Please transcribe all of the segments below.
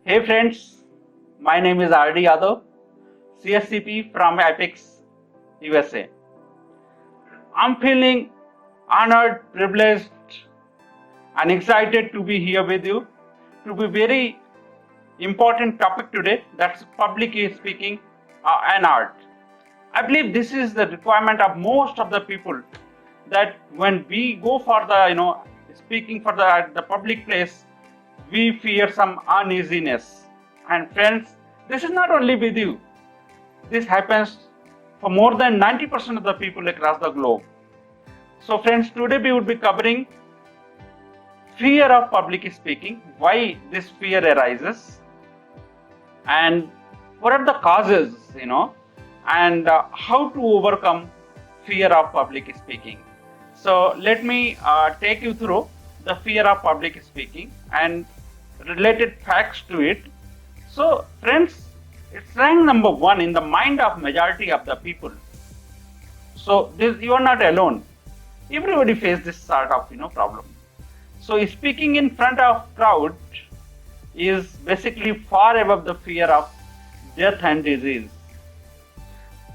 Hey friends, my name is R.D. Yadav, CSCP from Apex, USA. I'm feeling honored, privileged, and excited to be here with you to be very important topic today. That's public speaking and art. I believe this is the requirement of most of the people that when we go for the speaking for the public place, we fear some uneasiness. And friends, this is not only with you. This happens for more than 90% of the people across the globe. So friends, today we would be covering fear of public speaking, why this fear arises, and what are the causes, and how to overcome fear of public speaking. So let me take you through the fear of public speaking and related facts to it. So friends, it's ranked number 1 in the mind of majority of the people. So this, you are not alone. Everybody faces this sort of problem. So speaking in front of crowd is basically far above the fear of death and disease.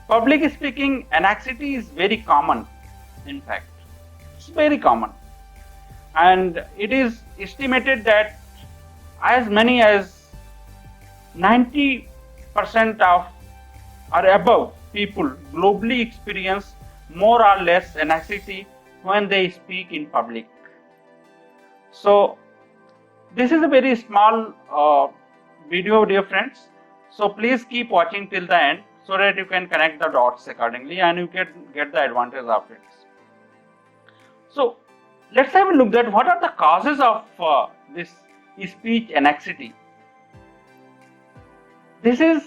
Public speaking anxiety is very common. In fact, it's very common, and it is estimated that as many as 90% of or above people globally experience more or less anxiety when they speak in public. So this is a very small video, dear friends. So please keep watching till the end so that you can connect the dots accordingly and you can get the advantage of it. So let's have a look at what are the causes of this speech anxiety. This is,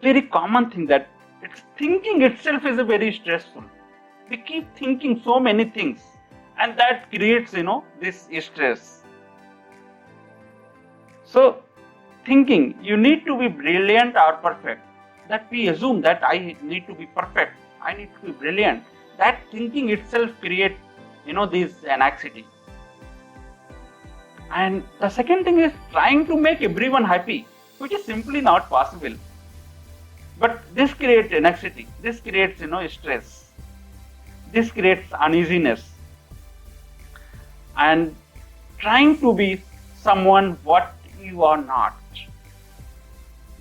very common thing that it's thinking itself is a very stressful. We keep thinking so many things, and that creates, this stress. So thinking you need to be brilliant or perfect, that we assume that I need to be perfect, I need to be brilliant. That thinking itself creates, this anxiety. And the second thing is trying to make everyone happy, which is simply not possible. But this creates anxiety, this creates, stress, this creates uneasiness. And trying to be someone what you are not.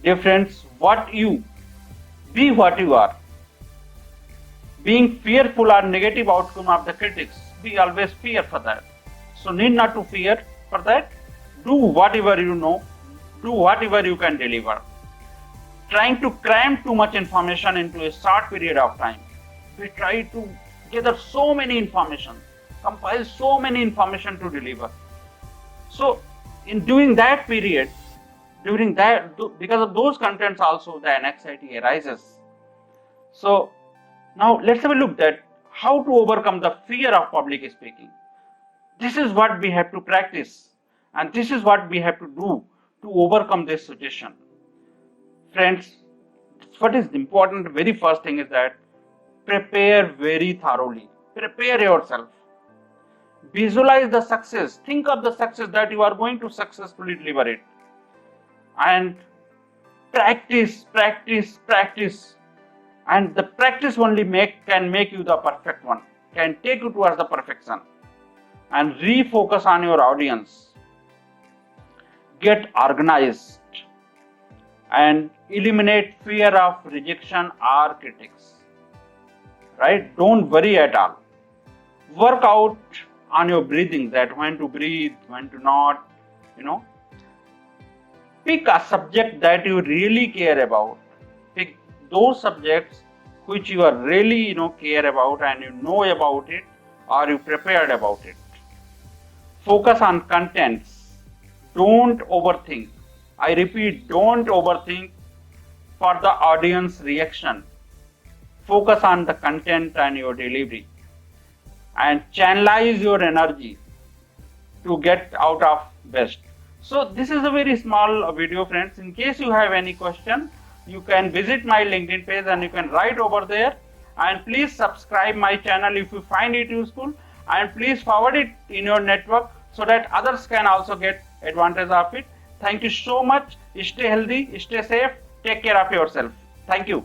Dear friends, be what you are. Being fearful or negative outcome of the critics, we always fear for that. So need not to fear for that. Do whatever you know, do whatever you can deliver. Trying to cram too much information into a short period of time. We try to gather so many information, compile so many information to deliver. So in doing that period, because of those contents also the anxiety arises. So now let's have a look at how to overcome the fear of public speaking. This is what we have to practice, and this is what we have to do to overcome this situation. Friends, what is important, very first thing is that prepare very thoroughly. Prepare yourself. Visualize the success. Think of the success that you are going to successfully deliver it. And practice. And the practice only can make you the perfect one, can take you towards the perfection. And refocus on your audience. Get organized and eliminate fear of rejection or critics. Right? Don't worry at all. Work out on your breathing, that when to breathe, when to not, Pick a subject that you really care about. Pick those subjects which you are really, care about and you know about it or you prepared about it. Focus on contents. Don't overthink. I repeat, don't overthink for the audience reaction. Focus on the content and your delivery. And channelize your energy to get out of best. So this is a very small video, friends. In case you have any question, you can visit my LinkedIn page and you can write over there. And please subscribe my channel if you find it useful. And please forward it in your network so that others can also get advantage of it. Thank you so much. Stay healthy, stay safe, take care of yourself. Thank you.